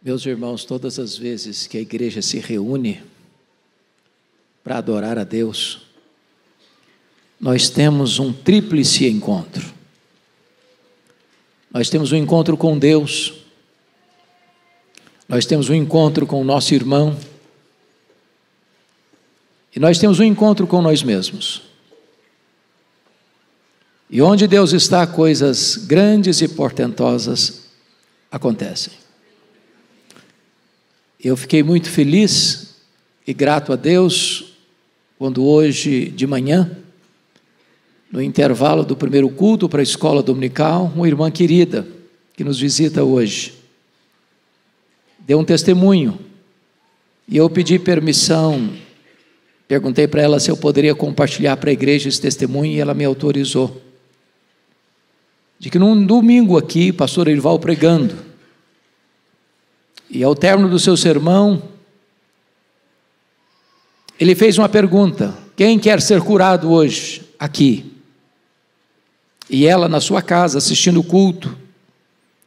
Meus irmãos, todas as vezes que a igreja se reúne para adorar a Deus, nós temos um tríplice encontro. Nós temos um encontro com Deus, nós temos um encontro com o nosso irmão, e nós temos um encontro com nós mesmos. E onde Deus está, coisas grandes e portentosas acontecem. Eu fiquei muito feliz e grato a Deus quando hoje de manhã, no intervalo do primeiro culto para a escola dominical, uma irmã querida que nos visita hoje deu um testemunho e eu pedi permissão, perguntei para ela se eu poderia compartilhar para a igreja esse testemunho e ela me autorizou. De que num domingo aqui, pastor Erival pregando, e ao término do seu sermão, ele fez uma pergunta: quem quer ser curado hoje, aqui? E ela na sua casa, assistindo o culto,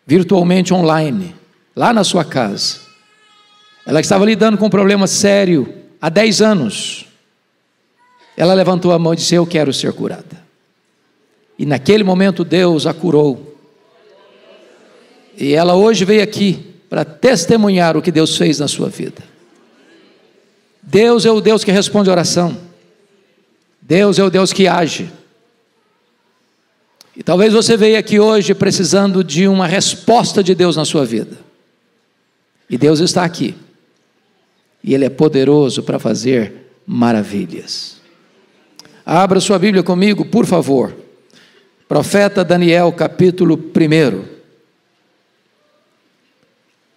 virtualmente online, lá na sua casa, ela estava lidando com um problema sério, há 10 anos, ela levantou a mão e disse: eu quero ser curada. E naquele momento Deus a curou, e ela hoje veio aqui, para testemunhar o que Deus fez na sua vida. Deus é o Deus que responde a oração. Deus é o Deus que age. E talvez você veja aqui hoje precisando de uma resposta de Deus na sua vida. E Deus está aqui. E Ele é poderoso para fazer maravilhas. Abra sua Bíblia comigo, por favor. Profeta Daniel, capítulo 1.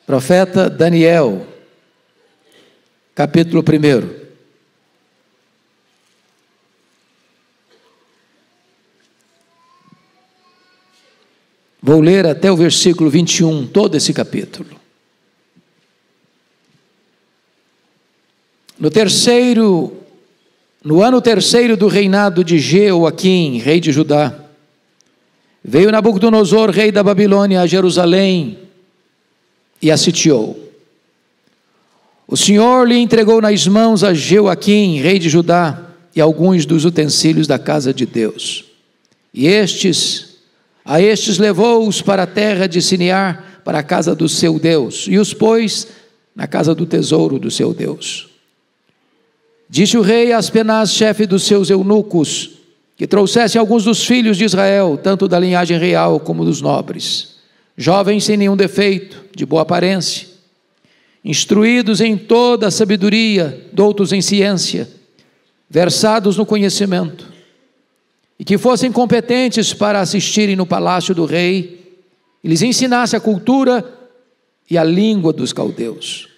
Profeta Daniel, capítulo 1. Vou ler até o versículo 21, todo esse capítulo. No ano terceiro do reinado de Jeoaquim, rei de Judá, veio Nabucodonosor, rei da Babilônia, a Jerusalém, e a sitiou. O Senhor lhe entregou nas mãos a Jeoaquim, rei de Judá, e alguns dos utensílios da casa de Deus. E a estes levou-os para a terra de Sinear, para a casa do seu Deus, e os pôs na casa do tesouro do seu Deus. Disse o rei a Aspenaz, chefe dos seus eunucos, que trouxesse alguns dos filhos de Israel, tanto da linhagem real como dos nobres, jovens sem nenhum defeito, de boa aparência, instruídos em toda a sabedoria, doutos em ciência, versados no conhecimento, e que fossem competentes para assistirem no palácio do rei, e lhes ensinasse a cultura e a língua dos caldeus.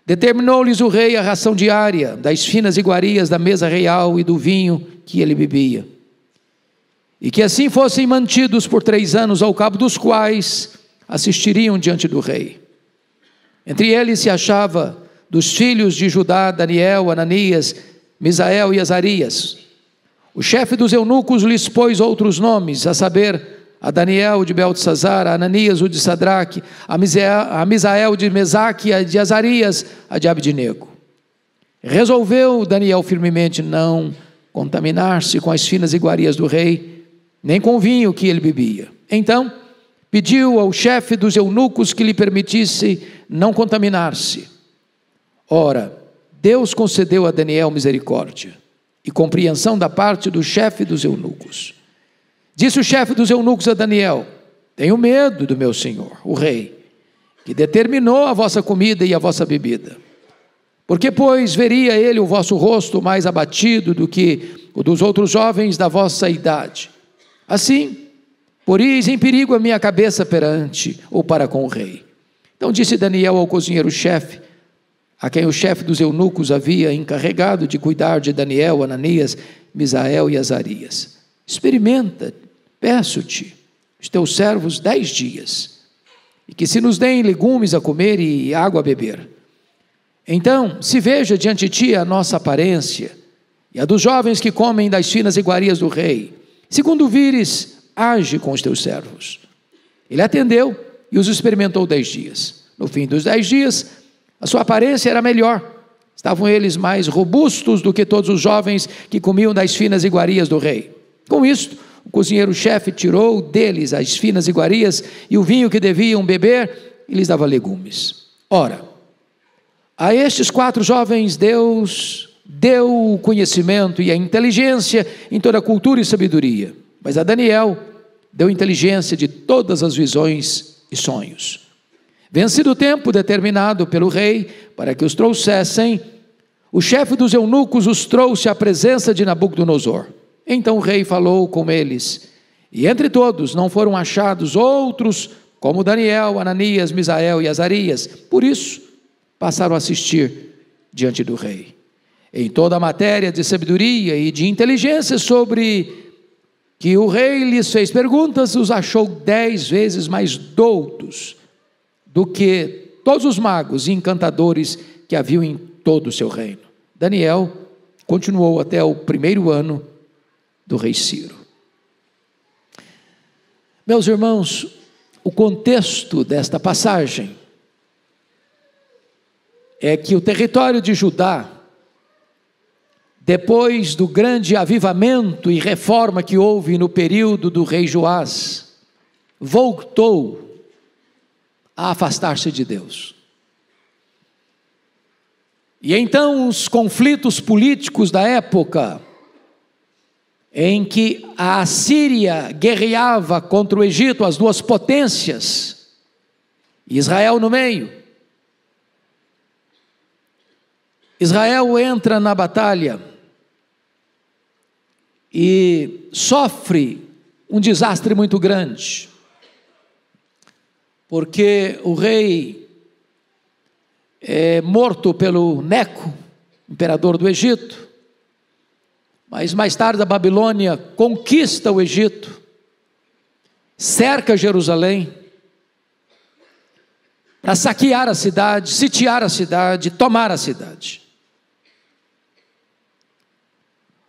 Determinou-lhes o rei a ração diária, das finas iguarias da mesa real e do vinho que ele bebia, e que assim fossem mantidos por 3 anos, ao cabo dos quais assistiriam diante do rei. Entre eles se achava dos filhos de Judá, Daniel, Ananias, Misael e Azarias. O chefe dos eunucos lhes pôs outros nomes, a saber, a Daniel o de Beltesazar, a Ananias o de Sadraque, a Misael de Mesaque, a de Azarias, a de Abdinego. Resolveu Daniel firmemente não contaminar-se com as finas iguarias do rei, nem com o vinho que ele bebia. Então pediu ao chefe dos eunucos que lhe permitisse não contaminar-se. Ora, Deus concedeu a Daniel misericórdia e compreensão da parte do chefe dos eunucos. Disse o chefe dos eunucos a Daniel: tenho medo do meu senhor, o rei, que determinou a vossa comida e a vossa bebida. Porque, pois, veria ele o vosso rosto mais abatido do que o dos outros jovens da vossa idade. Assim, poris em perigo a minha cabeça perante ou para com o rei. Então disse Daniel ao cozinheiro-chefe, a quem o chefe dos eunucos havia encarregado de cuidar de Daniel, Ananias, Misael e Azarias: experimenta, peço-te, os teus servos 10 dias, e que se nos deem legumes a comer e água a beber. Então se veja diante de ti a nossa aparência e a dos jovens que comem das finas iguarias do rei. Segundo vires, age com os teus servos. Ele atendeu e os experimentou 10 dias. No fim dos 10 dias, a sua aparência era melhor. Estavam eles mais robustos do que todos os jovens que comiam das finas iguarias do rei. Com isto, o cozinheiro-chefe tirou deles as finas iguarias e o vinho que deviam beber e lhes dava legumes. Ora, a estes 4 jovens Deus deu o conhecimento e a inteligência em toda a cultura e sabedoria, mas a Daniel deu inteligência de todas as visões e sonhos. Vencido o tempo determinado pelo rei para que os trouxessem, o chefe dos eunucos os trouxe à presença de Nabucodonosor. Então o rei falou com eles, e entre todos não foram achados outros como Daniel, Ananias, Misael e Azarias. Por isso passaram a assistir diante do rei. Em toda a matéria de sabedoria e de inteligência sobre que o rei lhes fez perguntas, os achou 10 vezes mais doutos do que todos os magos e encantadores que haviam em todo o seu reino. Daniel continuou até o 1º ano do rei Ciro. Meus irmãos, o contexto desta passagem é que o território de Judá, depois do grande avivamento e reforma que houve no período do rei Joás, voltou a afastar-se de Deus. E então os conflitos políticos da época, em que a Assíria guerreava contra o Egito, as duas potências, Israel no meio. Israel entra na batalha e sofre um desastre muito grande, porque o rei é morto pelo Neco, imperador do Egito, mas mais tarde a Babilônia conquista o Egito, cerca Jerusalém, para saquear a cidade, sitiar a cidade, tomar a cidade.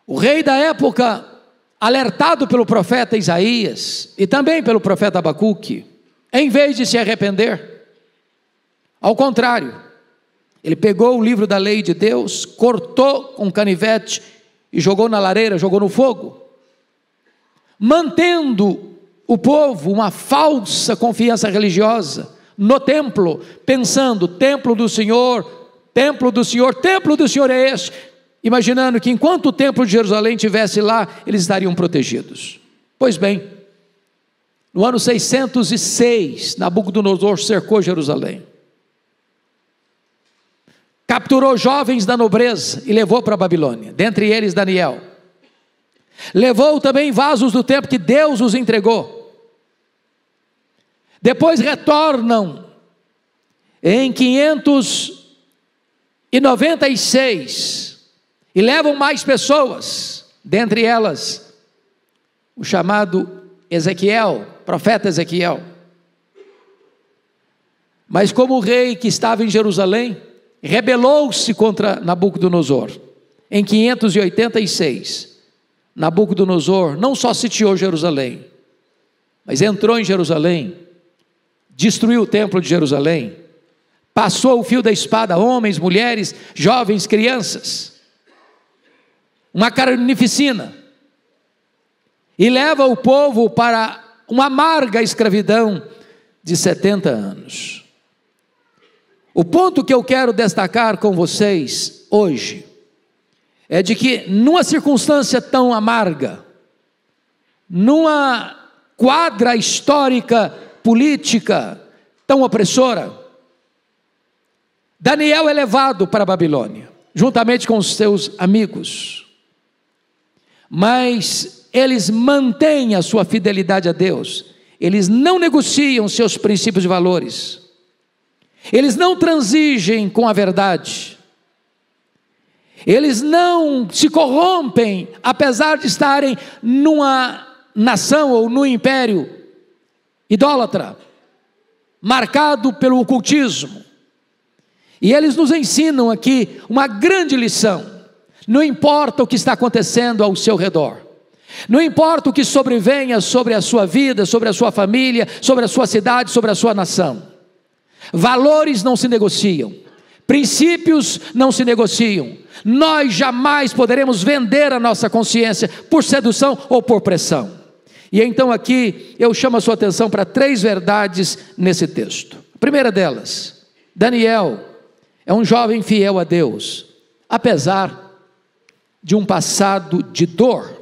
O rei da época, alertado pelo profeta Isaías e também pelo profeta Abacuque, em vez de se arrepender, ao contrário, ele pegou o livro da lei de Deus, cortou com canivete e jogou na lareira, jogou no fogo, mantendo o povo uma falsa confiança religiosa no templo, pensando, templo do Senhor, templo do Senhor, templo do Senhor é este, imaginando que enquanto o templo de Jerusalém estivesse lá, eles estariam protegidos. Pois bem, no ano 606, Nabucodonosor cercou Jerusalém, capturou jovens da nobreza e levou para a Babilônia, dentre eles Daniel. Levou também vasos do templo que Deus os entregou. Depois retornam em 596 e levam mais pessoas, dentre elas o chamado Ezequiel, profeta Ezequiel. Mas como o rei que estava em Jerusalém rebelou-se contra Nabucodonosor, em 586, Nabucodonosor não só sitiou Jerusalém, mas entrou em Jerusalém, destruiu o templo de Jerusalém, passou o fio da espada a homens, mulheres, jovens, crianças, uma carnificina, e leva o povo para uma amarga escravidão de 70 anos. O ponto que eu quero destacar com vocês hoje é de que numa circunstância tão amarga, numa quadra histórica, política tão opressora, Daniel é levado para a Babilônia, juntamente com os seus amigos, mas eles mantêm a sua fidelidade a Deus, eles não negociam seus princípios e valores, eles não transigem com a verdade, eles não se corrompem, apesar de estarem numa nação ou num império idólatra, marcado pelo ocultismo. E eles nos ensinam aqui uma grande lição: não importa o que está acontecendo ao seu redor, não importa o que sobrevenha sobre a sua vida, sobre a sua família, sobre a sua cidade, sobre a sua nação, Valores não se negociam, princípios não se negociam. Nós jamais poderemos vender a nossa consciência por sedução ou por pressão. E então aqui eu chamo a sua atenção para 3 verdades nesse texto. A primeira delas, Daniel é um jovem fiel a Deus, apesar de um passado de dor.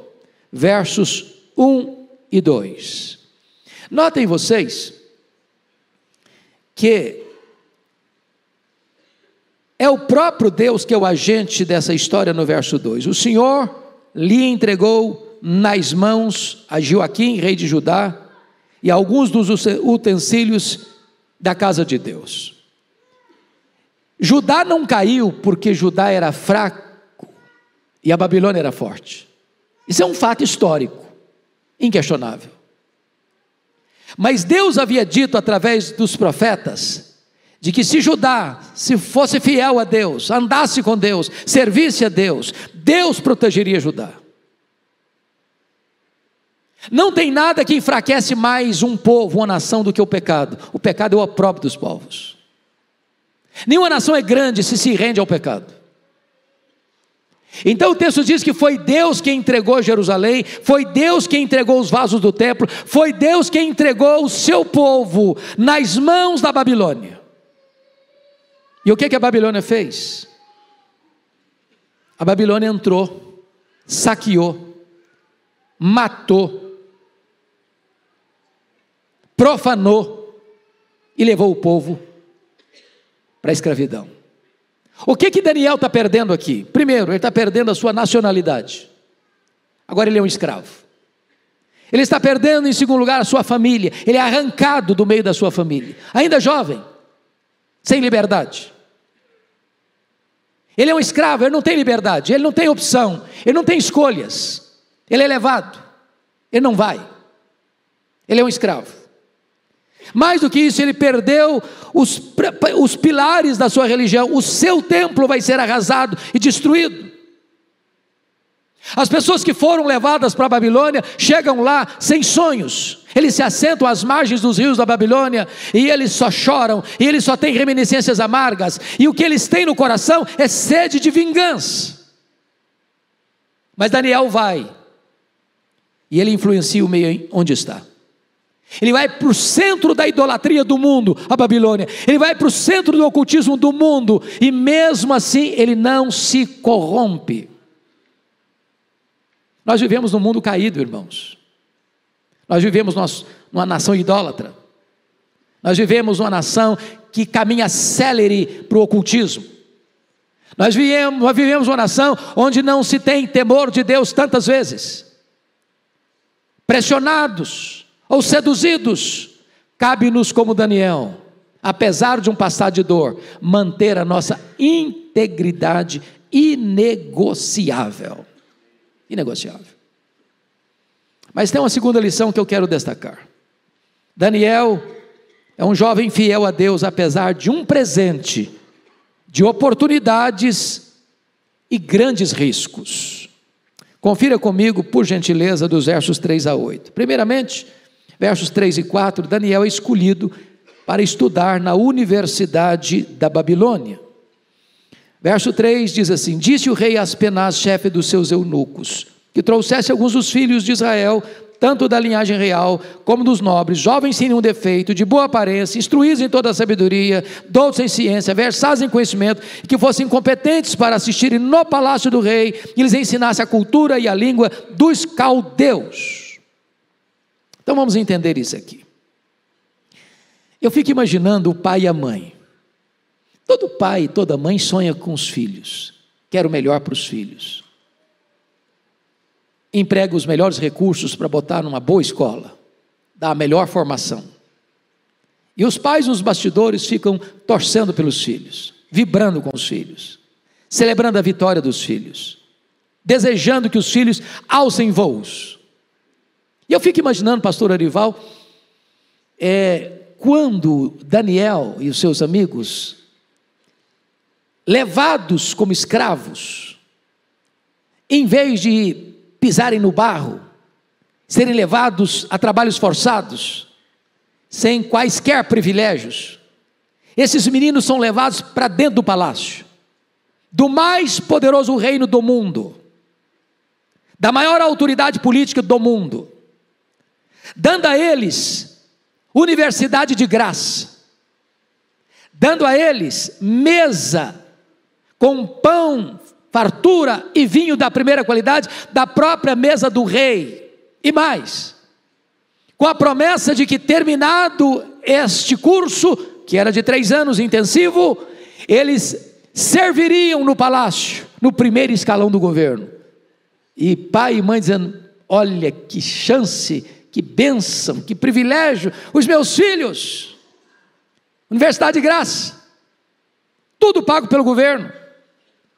Versos 1 e 2. Notem vocês que é o próprio Deus que é o agente dessa história no verso 2. O Senhor lhe entregou nas mãos a Joaquim, rei de Judá, e alguns dos utensílios da casa de Deus. Judá não caiu porque Judá era fraco e a Babilônia era forte. Isso é um fato histórico, inquestionável. Mas Deus havia dito através dos profetas, de que se Judá, se fosse fiel a Deus, andasse com Deus, servisse a Deus, Deus protegeria Judá. Não tem nada que enfraquece mais um povo, uma nação, do que o pecado. O pecado é o opróbrio dos povos. Nenhuma nação é grande se rende ao pecado. Então o texto diz que foi Deus quem entregou Jerusalém, foi Deus quem entregou os vasos do templo, foi Deus quem entregou o seu povo nas mãos da Babilônia. E o que a Babilônia fez? A Babilônia entrou, saqueou, matou, profanou e levou o povo para a escravidão. O que Daniel está perdendo aqui? Primeiro, ele está perdendo a sua nacionalidade. Agora ele é um escravo. Ele está perdendo, em segundo lugar, a sua família. Ele é arrancado do meio da sua família. Ainda jovem, sem liberdade. Ele é um escravo, ele não tem liberdade, ele não tem opção, ele não tem escolhas. Ele é levado, ele não vai. Ele é um escravo. Mais do que isso, ele perdeu os pilares da sua religião. O seu templo vai ser arrasado e destruído. As pessoas que foram levadas para a Babilônia chegam lá sem sonhos. Eles se assentam às margens dos rios da Babilônia e eles só choram, e eles só têm reminiscências amargas, e o que eles têm no coração é sede de vingança. Mas Daniel vai, e ele influencia o meio onde está. Ele vai para o centro da idolatria do mundo, a Babilônia. Ele vai para o centro do ocultismo do mundo, e mesmo assim ele não se corrompe. Nós vivemos num mundo caído, irmãos. Nós vivemos numa nação idólatra. Nós vivemos numa nação que caminha célere para o ocultismo. Nós vivemos uma nação onde não se tem temor de Deus tantas vezes. Pressionados ou seduzidos, cabe-nos como Daniel, apesar de um passado de dor, manter a nossa integridade inegociável. Inegociável. Mas tem uma segunda lição que eu quero destacar. Daniel é um jovem fiel a Deus, apesar de um presente, de oportunidades e grandes riscos. Confira comigo, por gentileza, dos versos 3 a 8. Primeiramente, versos 3 e 4, Daniel é escolhido para estudar na Universidade da Babilônia. Verso 3 diz assim: disse o rei Aspenaz, chefe dos seus eunucos, que trouxesse alguns dos filhos de Israel, tanto da linhagem real como dos nobres, jovens sem nenhum defeito, de boa aparência, instruídos em toda a sabedoria, doutos em ciência, versados em conhecimento, que fossem competentes para assistirem no palácio do rei, e lhes ensinasse a cultura e a língua dos caldeus. Então vamos entender isso aqui. Eu fico imaginando o pai e a mãe. Todo pai e toda mãe sonha com os filhos, quer o melhor para os filhos, emprega os melhores recursos para botar numa boa escola, dá a melhor formação, e os pais nos bastidores ficam torcendo pelos filhos, vibrando com os filhos, celebrando a vitória dos filhos, desejando que os filhos alcem voos. E eu fico imaginando, pastor Arival, quando Daniel e os seus amigos, levados como escravos, em vez de pisarem no barro, serem levados a trabalhos forçados, sem quaisquer privilégios, esses meninos são levados para dentro do palácio, do mais poderoso reino do mundo, da maior autoridade política do mundo, dando a eles universidade de graça, dando a eles mesa com pão, fartura e vinho da primeira qualidade, da própria mesa do rei, e mais, com a promessa de que, terminado este curso, que era de 3 anos intensivo, eles serviriam no palácio, no primeiro escalão do governo. E pai e mãe dizendo: olha que chance, que bênção, que privilégio, os meus filhos, universidade de graça, tudo pago pelo governo,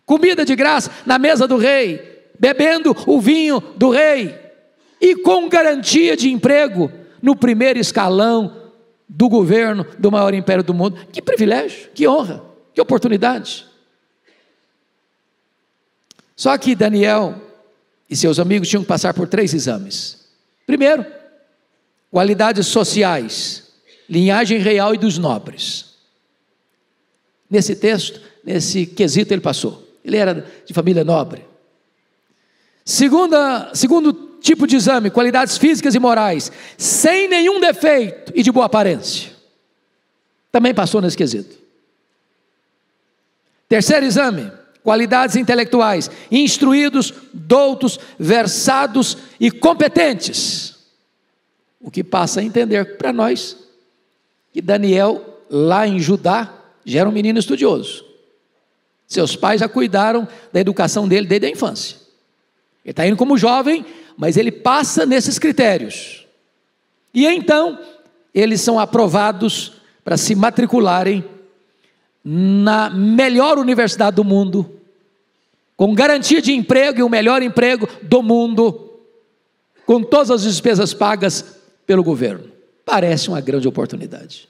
comida de graça na mesa do rei, bebendo o vinho do rei, e com garantia de emprego no primeiro escalão do governo do maior império do mundo. Que privilégio, que honra, que oportunidade. Só que Daniel e seus amigos tinham que passar por 3 exames. Primeiro, qualidades sociais, linhagem real e dos nobres. Nesse texto, nesse quesito ele passou. Ele era de família nobre. Segundo tipo de exame, qualidades físicas e morais, sem nenhum defeito e de boa aparência. Também passou nesse quesito. Terceiro exame, qualidades intelectuais, instruídos, doutos, versados e competentes. O que passa a entender para nós que Daniel, lá em Judá, já era um menino estudioso. Seus pais já cuidaram da educação dele desde a infância. Ele está indo como jovem, mas ele passa nesses critérios. E então, eles são aprovados para se matricularem na melhor universidade do mundo, com garantia de emprego e o melhor emprego do mundo, com todas as despesas pagas pelo governo. Parece uma grande oportunidade.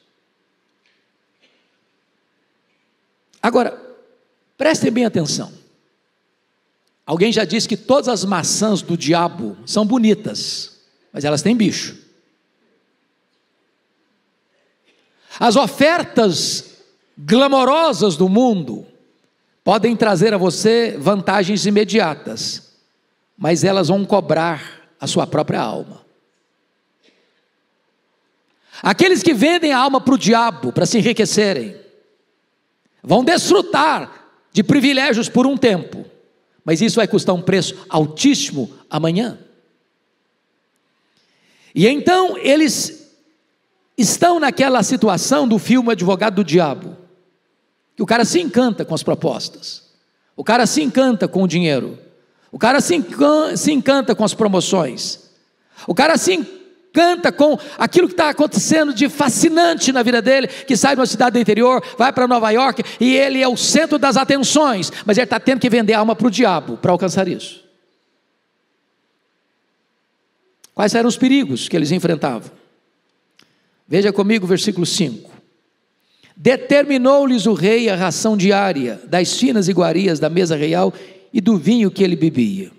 Agora, prestem bem atenção. Alguém já disse que todas as maçãs do diabo são bonitas, mas elas têm bicho. As ofertas glamorosas do mundo podem trazer a você vantagens imediatas, mas elas vão cobrar a sua própria alma. Aqueles que vendem a alma para o diabo, para se enriquecerem, vão desfrutar de privilégios por um tempo, mas isso vai custar um preço altíssimo amanhã. E então eles estão naquela situação do filme Advogado do Diabo, que o cara se encanta com as propostas, o cara se encanta com o dinheiro, o cara se encanta com as promoções, o cara se encanta com aquilo que está acontecendo de fascinante na vida dele, que sai de uma cidade do interior, vai para Nova York, e ele é o centro das atenções, mas ele está tendo que vender a alma para o diabo, para alcançar isso. Quais eram os perigos que eles enfrentavam? Veja comigo o versículo 5. Determinou-lhes o rei a ração diária, das finas iguarias da mesa real, e do vinho que ele bebia.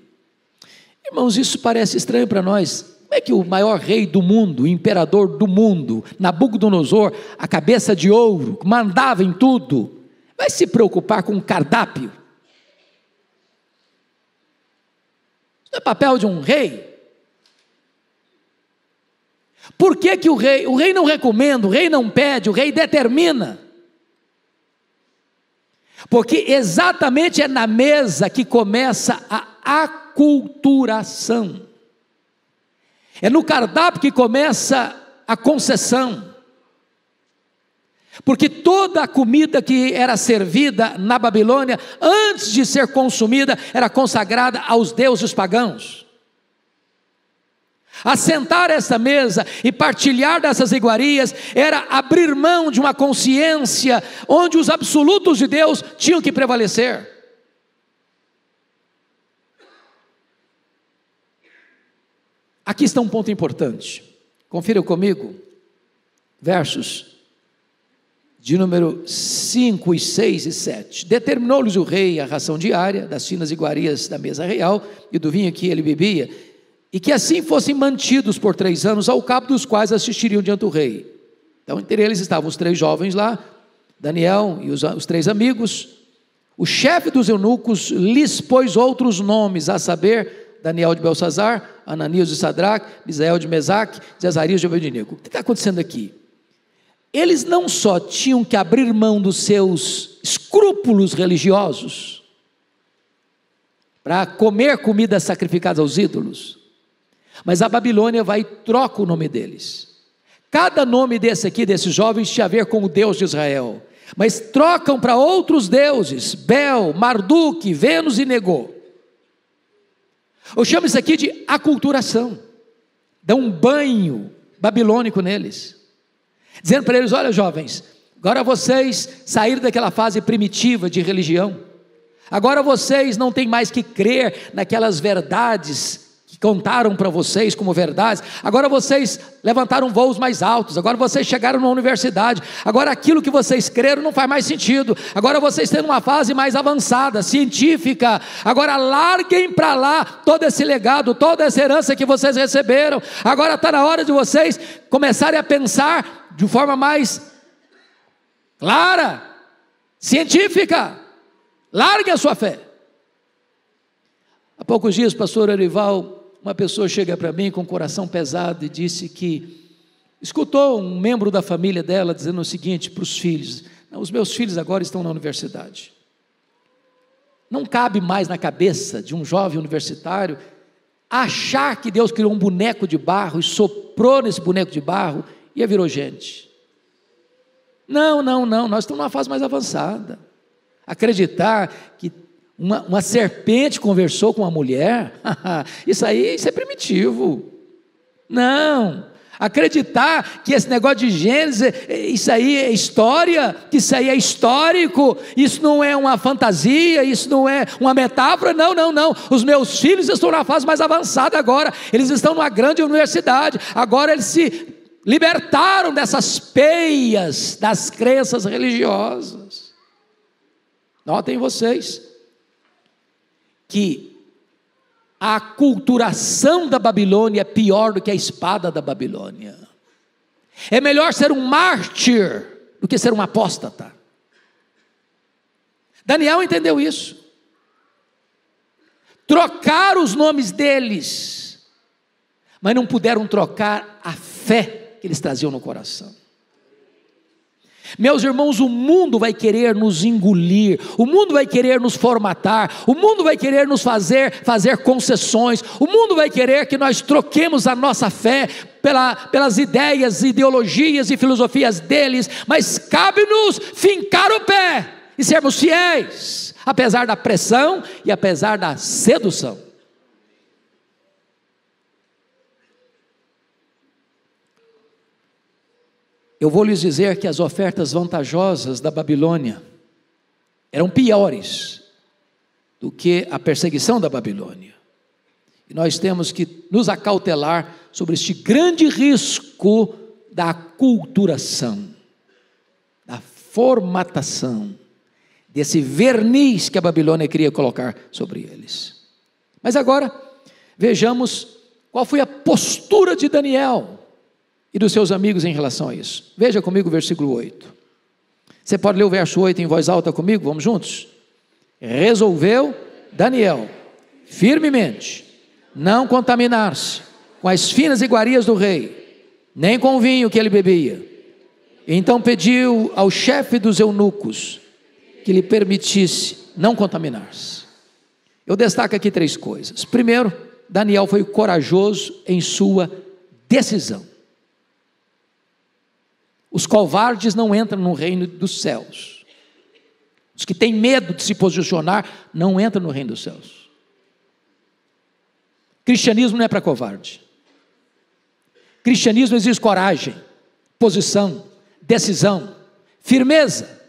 Irmãos, isso parece estranho para nós. Como é que o maior rei do mundo, o imperador do mundo, Nabucodonosor, a cabeça de ouro, mandava em tudo, vai se preocupar com o cardápio? Isso não é papel de um rei? Por que o rei não recomenda, o rei não pede, o rei determina? Porque exatamente é na mesa que começa a aculturação. É no cardápio que começa a concessão. Porque toda a comida que era servida na Babilônia, antes de ser consumida, era consagrada aos deuses pagãos. Assentar essa mesa e partilhar dessas iguarias era abrir mão de uma consciência onde os absolutos de Deus tinham que prevalecer. Aqui está um ponto importante. Confira comigo, versos de número 5, 6 e 7. Determinou-lhes o rei a ração diária das finas iguarias da mesa real e do vinho que ele bebia, e que assim fossem mantidos por 3 anos, ao cabo dos quais assistiriam diante do rei. Então, entre eles estavam os 3 jovens lá, Daniel e os 3 amigos, o chefe dos eunucos lhes pôs outros nomes, a saber, Daniel de Belsazar, Ananias de Sadraque, Misael de Mesaque, Azarias de Abednego. O que está acontecendo aqui? Eles não só tinham que abrir mão dos seus escrúpulos religiosos para comer comidas sacrificadas aos ídolos, mas a Babilônia vai e troca o nome deles. Cada nome desse aqui, desses jovens, tinha a ver com o Deus de Israel, mas trocam para outros deuses, Bel, Marduk, Vênus e Negô. Eu chamo isso aqui de aculturação. Dá um banho babilônico neles, dizendo para eles: olha, jovens, agora vocês saíram daquela fase primitiva de religião, agora vocês não têm mais que crer naquelas verdades que contaram para vocês como verdades, agora vocês levantaram voos mais altos, agora vocês chegaram na universidade, agora aquilo que vocês creram não faz mais sentido, agora vocês têm uma fase mais avançada, científica, agora larguem para lá todo esse legado, toda essa herança que vocês receberam, agora está na hora de vocês começarem a pensar de forma mais clara, científica, larguem a sua fé. Há poucos dias, pastor Arival, uma pessoa chega para mim com o coração pesado e disse que escutou um membro da família dela dizendo o seguinte para os filhos: os meus filhos agora estão na universidade. Não cabe mais na cabeça de um jovem universitário achar que Deus criou um boneco de barro e soprou nesse boneco de barro e virou gente. Não, nós estamos numa fase mais avançada. Acreditar que uma serpente conversou com uma mulher, isso é primitivo. Não, acreditar que esse negócio de Gênesis, isso aí é história, que isso aí é histórico, isso não é uma fantasia, isso não é uma metáfora, não, os meus filhos estão na fase mais avançada agora, eles estão numa grande universidade, agora eles se libertaram dessas peias das crenças religiosas. Notem vocês que a aculturação da Babilônia é pior do que a espada da Babilônia. É melhor ser um mártir do que ser um apóstata. Daniel entendeu isso. Trocaram os nomes deles, mas não puderam trocar a fé que eles traziam no coração. Meus irmãos, o mundo vai querer nos engolir, o mundo vai querer nos formatar, o mundo vai querer nos fazer concessões, o mundo vai querer que nós troquemos a nossa fé pelas ideias, ideologias e filosofias deles, mas cabe-nos fincar o pé e sermos fiéis, apesar da pressão e apesar da sedução. Eu vou lhes dizer que as ofertas vantajosas da Babilônia eram piores do que a perseguição da Babilônia. E nós temos que nos acautelar sobre este grande risco da aculturação, da formatação, desse verniz que a Babilônia queria colocar sobre eles. Mas agora, vejamos qual foi a postura de Daniel e dos seus amigos em relação a isso. Veja comigo o versículo 8. Você pode ler o verso 8 em voz alta comigo? Vamos juntos? Resolveu Daniel firmemente não contaminar-se com as finas iguarias do rei, nem com o vinho que ele bebia. Então pediu ao chefe dos eunucos que lhe permitisse não contaminar-se. Eu destaco aqui 3 coisas. Primeiro, Daniel foi corajoso em sua decisão. Os covardes não entram no reino dos céus. Os que têm medo de se posicionar não entram no reino dos céus. Cristianismo não é para covarde. Cristianismo exige coragem, posição, decisão, firmeza.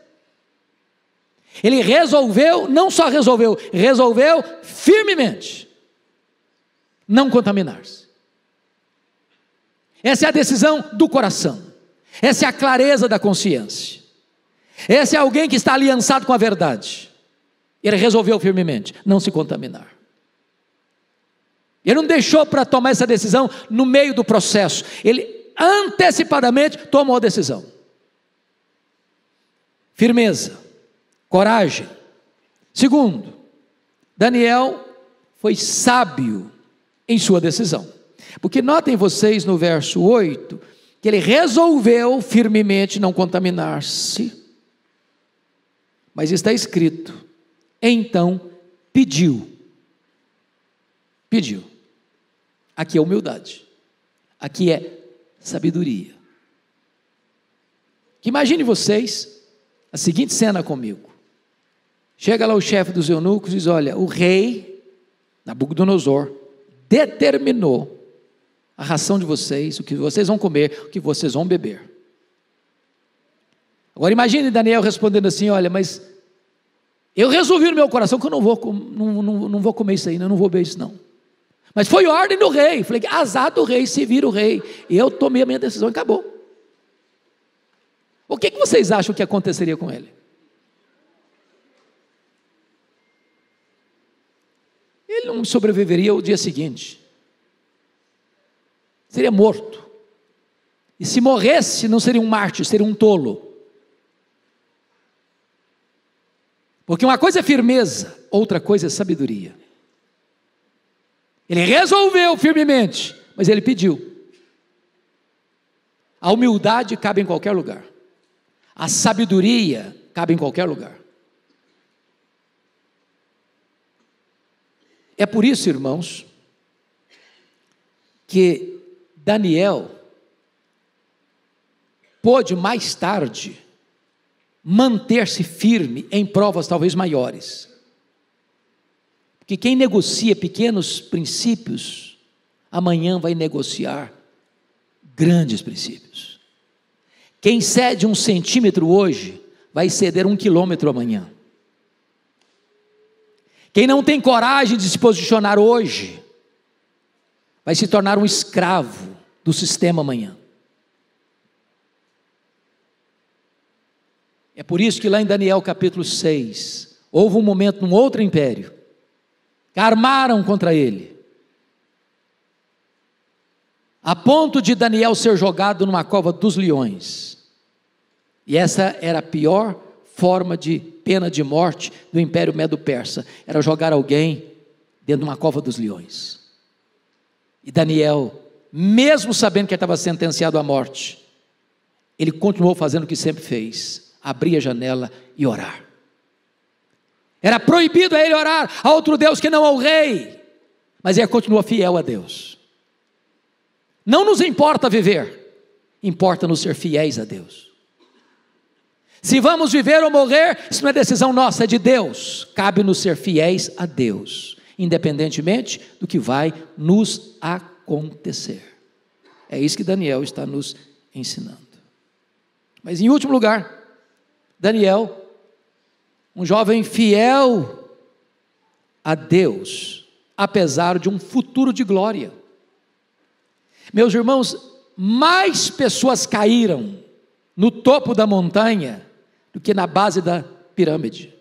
Ele resolveu, não só resolveu firmemente não contaminar-se. Essa é a decisão do coração. Essa é a clareza da consciência. Esse é alguém que está aliançado com a verdade. Ele resolveu firmemente não se contaminar. Ele não deixou para tomar essa decisão no meio do processo. Ele antecipadamente tomou a decisão. firmeza, coragem. Segundo, Daniel foi sábio em sua decisão. Porque notem vocês no verso 8, que ele resolveu firmemente não contaminar-se, mas está escrito, então pediu. Aqui é humildade, aqui é sabedoria. Que imagine vocês a seguinte cena comigo. Chega lá o chefe dos eunucos e diz: olha, o rei Nabucodonosor determinou a ração de vocês, o que vocês vão comer, o que vocês vão beber. Agora imagine Daniel respondendo assim: olha, mas eu resolvi no meu coração que eu não vou comer isso aí, eu não vou beber isso não. Mas foi ordem do rei. Falei, azar do rei, se vira o rei. Eu tomei a minha decisão e acabou. O que vocês acham que aconteceria com ele? Ele não sobreviveria ao dia seguinte. Seria morto. E se morresse, não seria um mártir, seria um tolo. Porque uma coisa é firmeza, outra coisa é sabedoria. Ele resolveu firmemente, mas ele pediu. A humildade cabe em qualquer lugar. A sabedoria cabe em qualquer lugar. É por isso, irmãos, que Daniel pôde mais tarde manter-se firme em provas talvez maiores. Porque quem negocia pequenos princípios, amanhã vai negociar grandes princípios. Quem cede 1 centímetro hoje, vai ceder 1 quilômetro amanhã. Quem não tem coragem de se posicionar hoje, vai se tornar um escravo do sistema amanhã. É por isso que lá em Daniel capítulo 6, houve um momento num outro império, que armaram contra ele, a ponto de Daniel ser jogado numa cova dos leões. E essa era a pior forma de pena de morte do Império Medo-Persa, era jogar alguém dentro de uma cova dos leões. E Daniel, mesmo sabendo que ele estava sentenciado à morte, ele continuou fazendo o que sempre fez, abrir a janela e orar. Era proibido a ele orar a outro Deus que não ao rei, mas ele continua fiel a Deus. Não nos importa viver, importa-nos ser fiéis a Deus. Se vamos viver ou morrer, isso não é decisão nossa, é de Deus. Cabe-nos ser fiéis a Deus, independentemente do que vai nos acontecer. É isso que Daniel está nos ensinando. Mas em último lugar, Daniel, um jovem fiel a Deus, apesar de um futuro de glória. Meus irmãos, mais pessoas caíram no topo da montanha do que na base da pirâmide.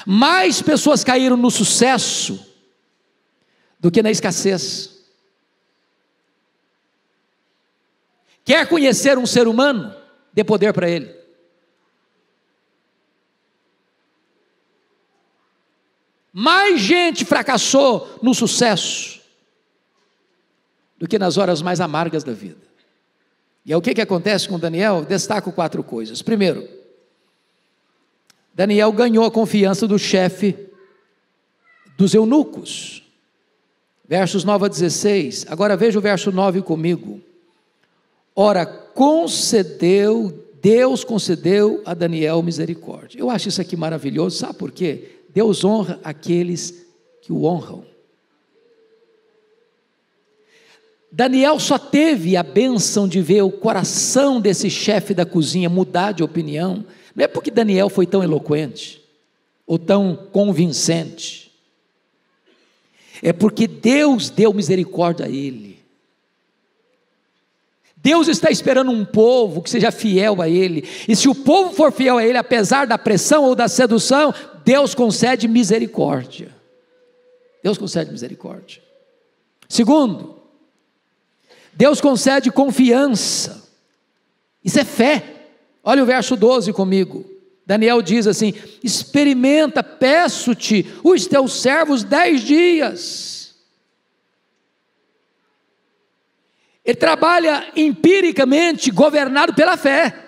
Mais pessoas caíram no sucesso do que na escassez. Quer conhecer um ser humano? Dê poder para ele. Mais gente fracassou no sucesso do que nas horas mais amargas da vida. E é o que acontece com Daniel? Destaco 4 coisas. Primeiro, Daniel ganhou a confiança do chefe dos eunucos. Versos 9 a 16. Agora veja o verso 9 comigo. Ora, Deus concedeu a Daniel misericórdia. Eu acho isso aqui maravilhoso, sabe por quê? Deus honra aqueles que o honram. Daniel só teve a bênção de ver o coração desse chefe da cozinha mudar de opinião, não é porque Daniel foi tão eloquente, ou tão convincente, é porque Deus deu misericórdia a ele. Deus está esperando um povo que seja fiel a ele, e se o povo for fiel a ele, apesar da pressão ou da sedução, Deus concede misericórdia. Deus concede misericórdia. Segundo, Deus concede confiança. Isso é fé. Olha o verso 12 comigo. Daniel diz assim: experimenta, peço-te, os teus servos 10 dias. Ele trabalha empiricamente, governado pela fé.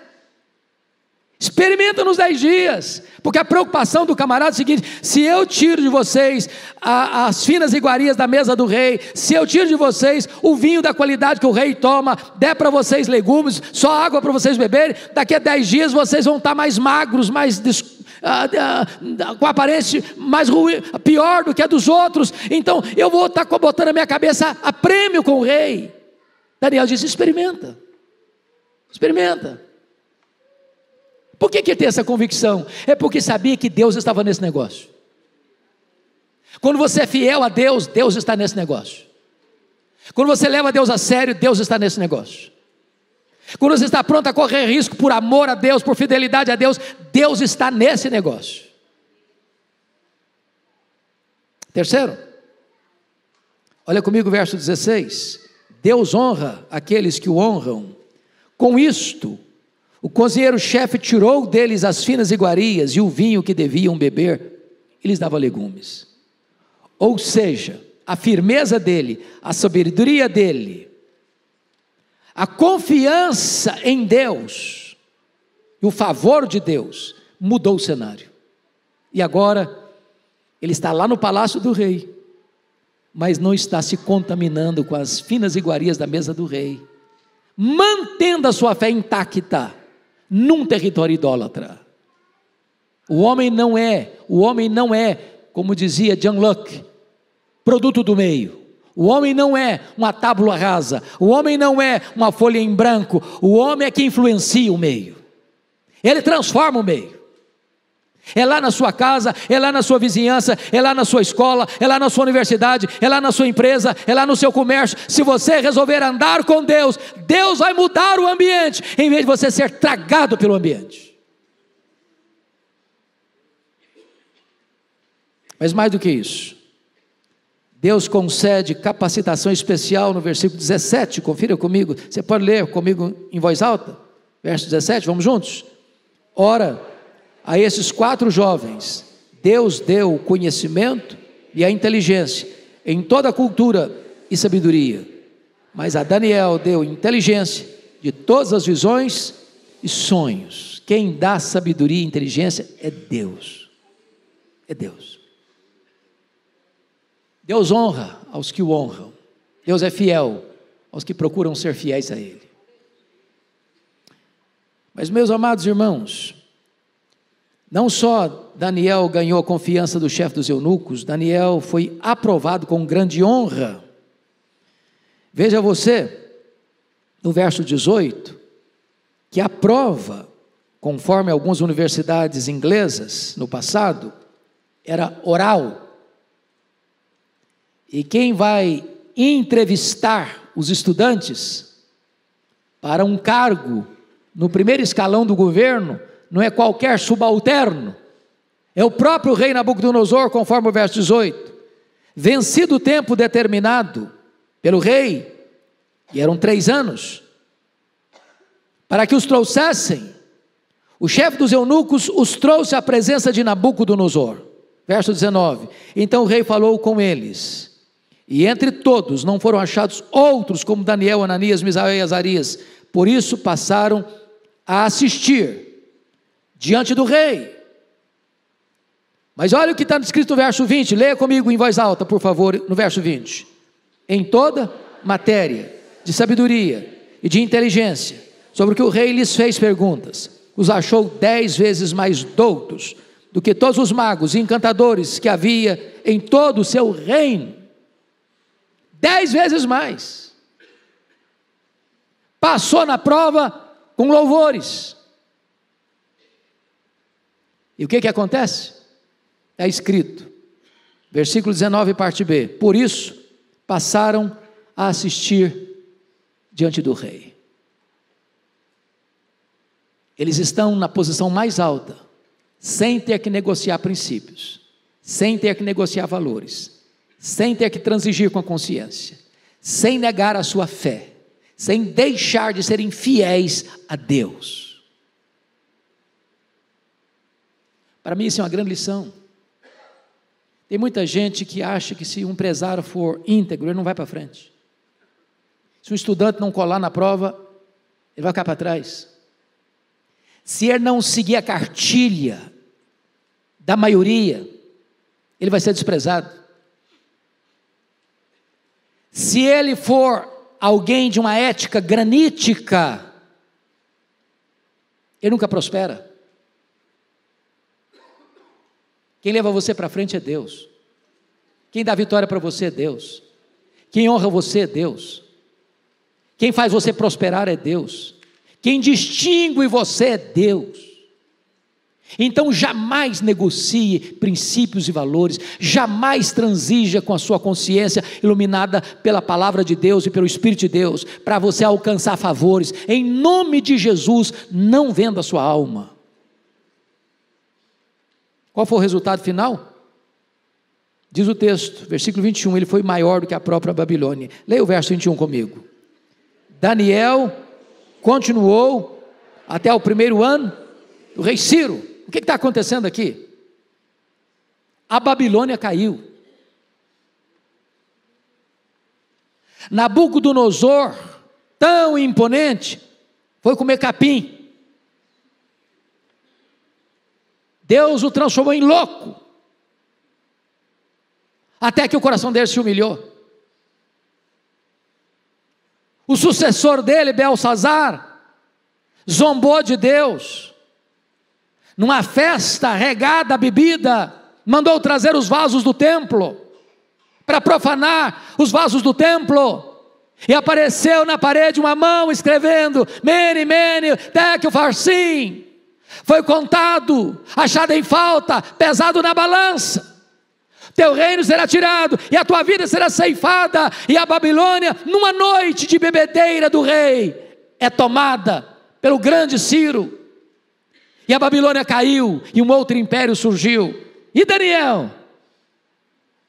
Experimenta nos 10 dias, porque a preocupação do camarada é o seguinte: se eu tiro de vocês as finas iguarias da mesa do rei, se eu tiro de vocês o vinho da qualidade que o rei toma, der para vocês legumes, só água para vocês beberem, daqui a 10 dias vocês vão estar mais magros, com aparência mais ruim, pior do que a dos outros, então eu vou estar botando a minha cabeça a prêmio com o rei. Daniel diz: experimenta. Por que ele tem essa convicção? É porque sabia que Deus estava nesse negócio. Quando você é fiel a Deus, Deus está nesse negócio. Quando você leva Deus a sério, Deus está nesse negócio. Quando você está pronto a correr risco por amor a Deus, por fidelidade a Deus, Deus está nesse negócio. Terceiro, olha comigo o verso 16. Deus honra aqueles que o honram. Com isto, o cozinheiro-chefe tirou deles as finas iguarias e o vinho que deviam beber, e lhes dava legumes. Ou seja, a firmeza dele, a sabedoria dele, a confiança em Deus e o favor de Deus mudou o cenário. E agora ele está lá no palácio do rei, mas não está se contaminando com as finas iguarias da mesa do rei, mantendo a sua fé intacta num território idólatra. O homem não é, como dizia John Locke, produto do meio. O homem não é uma tábula rasa, o homem não é uma folha em branco, o homem é que influencia o meio, ele transforma o meio. É lá na sua casa, é lá na sua vizinhança, é lá na sua escola, é lá na sua universidade, é lá na sua empresa, é lá no seu comércio. Se você resolver andar com Deus, Deus vai mudar o ambiente, em vez de você ser tragado pelo ambiente. Mas mais do que isso, Deus concede capacitação especial no versículo 17, confira comigo, você pode ler comigo em voz alta, verso 17, vamos juntos? Ora, a esses 4 jovens, Deus deu o conhecimento e a inteligência em toda a cultura e sabedoria, mas a Daniel deu inteligência de todas as visões e sonhos. Quem dá sabedoria e inteligência é Deus. É Deus. Deus honra aos que o honram. Deus é fiel aos que procuram ser fiéis a Ele. Mas, meus amados irmãos, não só Daniel ganhou a confiança do chefe dos eunucos, Daniel foi aprovado com grande honra. Veja você, no verso 18, que a prova, conforme algumas universidades inglesas no passado, era oral. E quem vai entrevistar os estudantes para um cargo no primeiro escalão do governo, não é qualquer subalterno, é o próprio rei Nabucodonosor, conforme o verso 18. Vencido o tempo determinado pelo rei, e eram 3 anos, para que os trouxessem, o chefe dos eunucos os trouxe à presença de Nabucodonosor. Verso 19, então o rei falou com eles, e entre todos não foram achados outros como Daniel, Ananias, Misael e Azarias, por isso passaram a assistir diante do rei. Mas olha o que está escrito no verso 20, leia comigo em voz alta, por favor, no verso 20. Em toda matéria de sabedoria e de inteligência, sobre o que o rei lhes fez perguntas, os achou 10 vezes mais doutos do que todos os magos e encantadores que havia em todo o seu reino. 10 vezes mais. Passou na prova com louvores. E o que acontece? É escrito, versículo 19, parte B, por isso passaram a assistir diante do rei. Eles estão na posição mais alta, sem ter que negociar princípios, sem ter que negociar valores, sem ter que transigir com a consciência, sem negar a sua fé, sem deixar de serem fiéis a Deus. Para mim isso é uma grande lição. Tem muita gente que acha que se um empresário for íntegro, ele não vai para frente. Se um estudante não colar na prova, ele vai ficar para trás. Se ele não seguir a cartilha da maioria, ele vai ser desprezado. Se ele for alguém de uma ética granítica, ele nunca prospera. Quem leva você para frente é Deus. Quem dá vitória para você é Deus. Quem honra você é Deus. Quem faz você prosperar é Deus. Quem distingue você é Deus. Então jamais negocie princípios e valores, jamais transija com a sua consciência iluminada pela palavra de Deus e pelo Espírito de Deus, para você alcançar favores. Em nome de Jesus, não venda a sua alma. Qual foi o resultado final? Diz o texto, versículo 21, ele foi maior do que a própria Babilônia. Leia o verso 21 comigo. Daniel continuou até o primeiro ano do rei Ciro. O que está acontecendo aqui? A Babilônia caiu. Nabucodonosor, tão imponente, foi comer capim. Deus o transformou em louco, até que o coração dele se humilhou. O sucessor dele, Belsazar, zombou de Deus. Numa festa regada a bebida, mandou trazer os vasos do templo, para profanar os vasos do templo, e apareceu na parede uma mão escrevendo, Mene, Mene, Tekel, Farsim. Foi contado, achado em falta, pesado na balança. Teu reino será tirado, e a tua vida será ceifada, e a Babilônia, numa noite de bebedeira do rei, é tomada pelo grande Ciro. E a Babilônia caiu, e um outro império surgiu. E Daniel?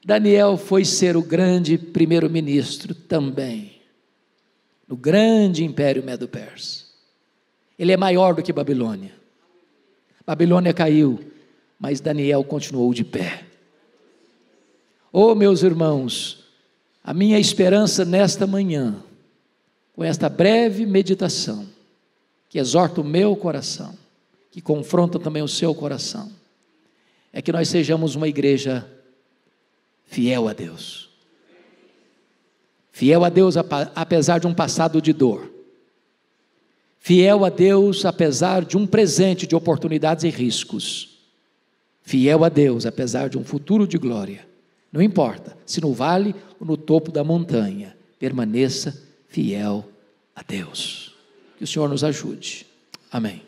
Daniel foi ser o grande primeiro-ministro também, no grande império Medo-Persa. Ele é maior do que Babilônia. Babilônia caiu, mas Daniel continuou de pé. Oh, meus irmãos, a minha esperança nesta manhã, com esta breve meditação, que exorta o meu coração, que confronta também o seu coração, é que nós sejamos uma igreja fiel a Deus. Fiel a Deus apesar de um passado de dor. Fiel a Deus apesar de um presente de oportunidades e riscos. Fiel a Deus apesar de um futuro de glória. Não importa se no vale ou no topo da montanha, permaneça fiel a Deus. Que o Senhor nos ajude. Amém.